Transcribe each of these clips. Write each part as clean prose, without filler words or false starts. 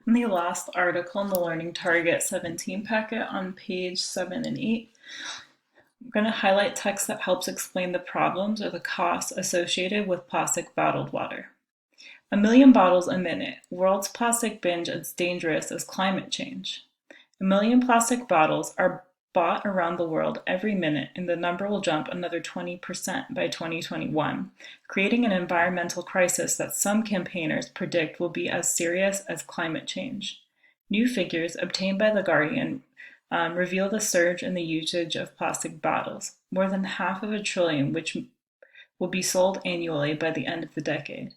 In the last article in the Learning Target 17 packet on page 7 and 8, I'm going to highlight text that helps explain the problems or the costs associated with plastic bottled water. 1 million bottles a minute. World's plastic binge as dangerous as climate change. 1 million plastic bottles are bought around the world every minute, and the number will jump another 20% by 2021, creating an environmental crisis that some campaigners predict will be as serious as climate change. New figures obtained by The Guardian reveal the surge in the usage of plastic bottles, more than $500 billion, which will be sold annually by the end of the decade.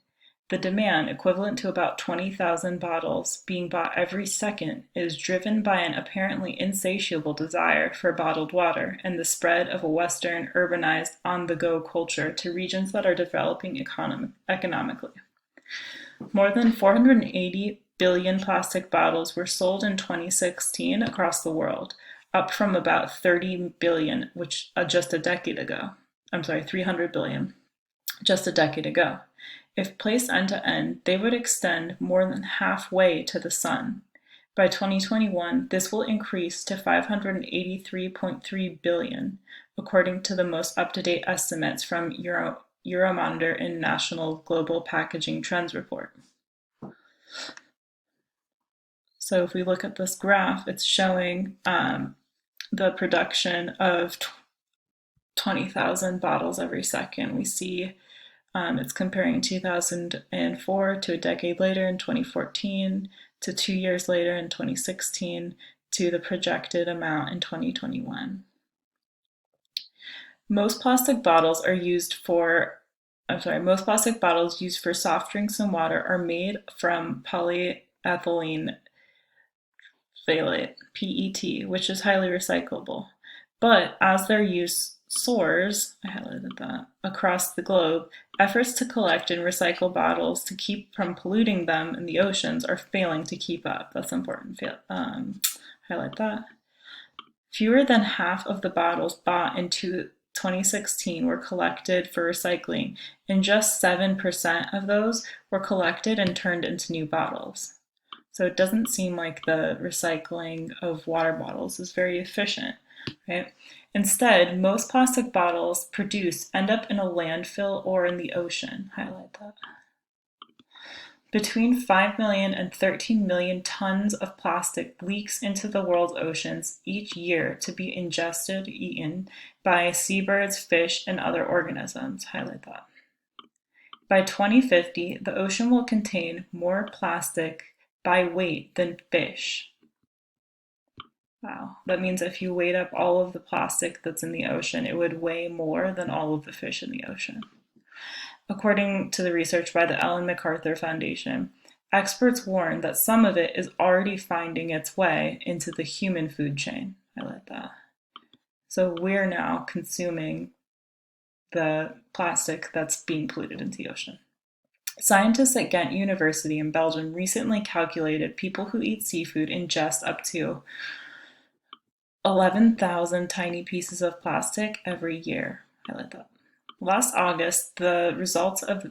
The demand, equivalent to about 20,000 bottles being bought every second, is driven by an apparently insatiable desire for bottled water and the spread of a Western, urbanized, on-the-go culture to regions that are developing economically. More than 480 billion plastic bottles were sold in 2016 across the world, up from about 30 billion, which just a decade ago. 300 billion, just a decade ago. If placed end to end, they would extend more than halfway to the sun. By 2021, this will increase to 583.3 billion, according to the most up-to-date estimates from Euromonitor and National Global Packaging Trends Report. So if we look at this graph, it's showing the production of 20,000 bottles every second. We see it's comparing 2004 to a decade later in 2014 to 2 years later in 2016 to the projected amount in 2021. Most plastic bottles used for soft drinks and water are made from polyethylene phthalate, PET, which is highly recyclable. But as their use soars, I highlighted that, across the globe, efforts to collect and recycle bottles to keep from polluting them in the oceans are failing to keep up. That's important. Highlight that. Fewer than half of the bottles bought in 2016 were collected for recycling, and just 7% of those were collected and turned into new bottles. So it doesn't seem like the recycling of water bottles is very efficient, right? Instead, most plastic bottles produced end up in a landfill or in the ocean. Highlight that. Between 5 million and 13 million tons of plastic leaks into the world's oceans each year to be ingested, eaten by seabirds, fish, and other organisms. Highlight that. By 2050, the ocean will contain more plastic by weight than fish. Wow, that means if you weighed up all of the plastic that's in the ocean, it would weigh more than all of the fish in the ocean. According to the research by the Ellen MacArthur Foundation, experts warn that some of it is already finding its way into the human food chain. I like that. So we're now consuming the plastic that's being polluted into the ocean. Scientists at Ghent University in Belgium recently calculated people who eat seafood ingest up to 11,000 tiny pieces of plastic every year. I like that. Last August, the results of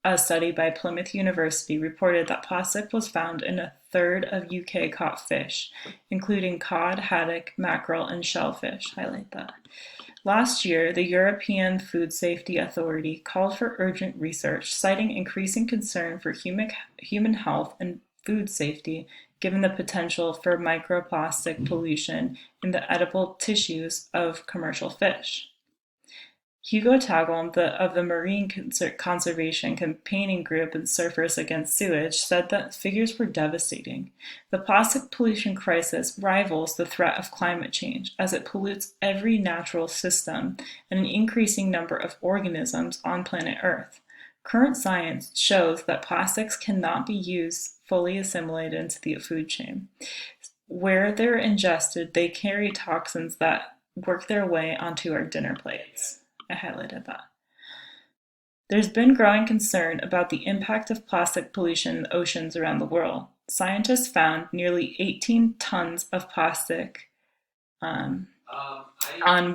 a study by Plymouth University reported that plastic was found in a third of UK caught fish, including cod, haddock, mackerel, and shellfish. Highlight that. Last year, the European Food Safety Authority called for urgent research, citing increasing concern for human health and food safety, given the potential for microplastic pollution in the edible tissues of commercial fish. Hugo Tagle of the Marine Conservation Campaigning Group and Surfers Against Sewage said that figures were devastating. The plastic pollution crisis rivals the threat of climate change, as it pollutes every natural system and an increasing number of organisms on planet Earth. Current science shows that plastics cannot be used fully assimilated into the food chain. Where they're ingested, they carry toxins that work their way onto our dinner plates. I highlighted that. There's been growing concern about the impact of plastic pollution in the oceans around the world. Scientists found nearly 18 tons of plastic on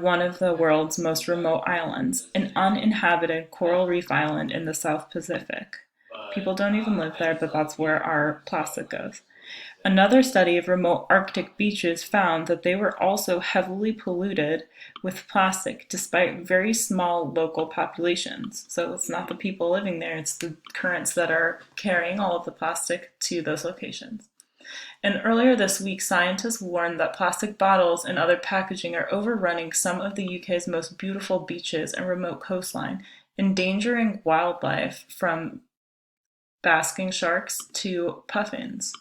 one of the world's most remote islands, an uninhabited coral reef island in the South Pacific. People don't even live there, but that's where our plastic goes. Another study of remote Arctic beaches found that they were also heavily polluted with plastic despite very small local populations. So it's not the people living there, it's the currents that are carrying all of the plastic to those locations. And earlier this week, scientists warned that plastic bottles and other packaging are overrunning some of the UK's most beautiful beaches and remote coastline, endangering wildlife from basking sharks to puffins.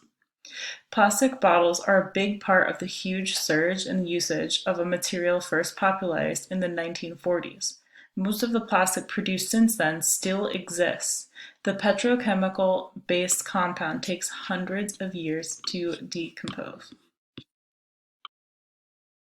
Plastic bottles are a big part of the huge surge in usage of a material first popularized in the 1940s. Most of the plastic produced since then still exists. The petrochemical-based compound takes hundreds of years to decompose.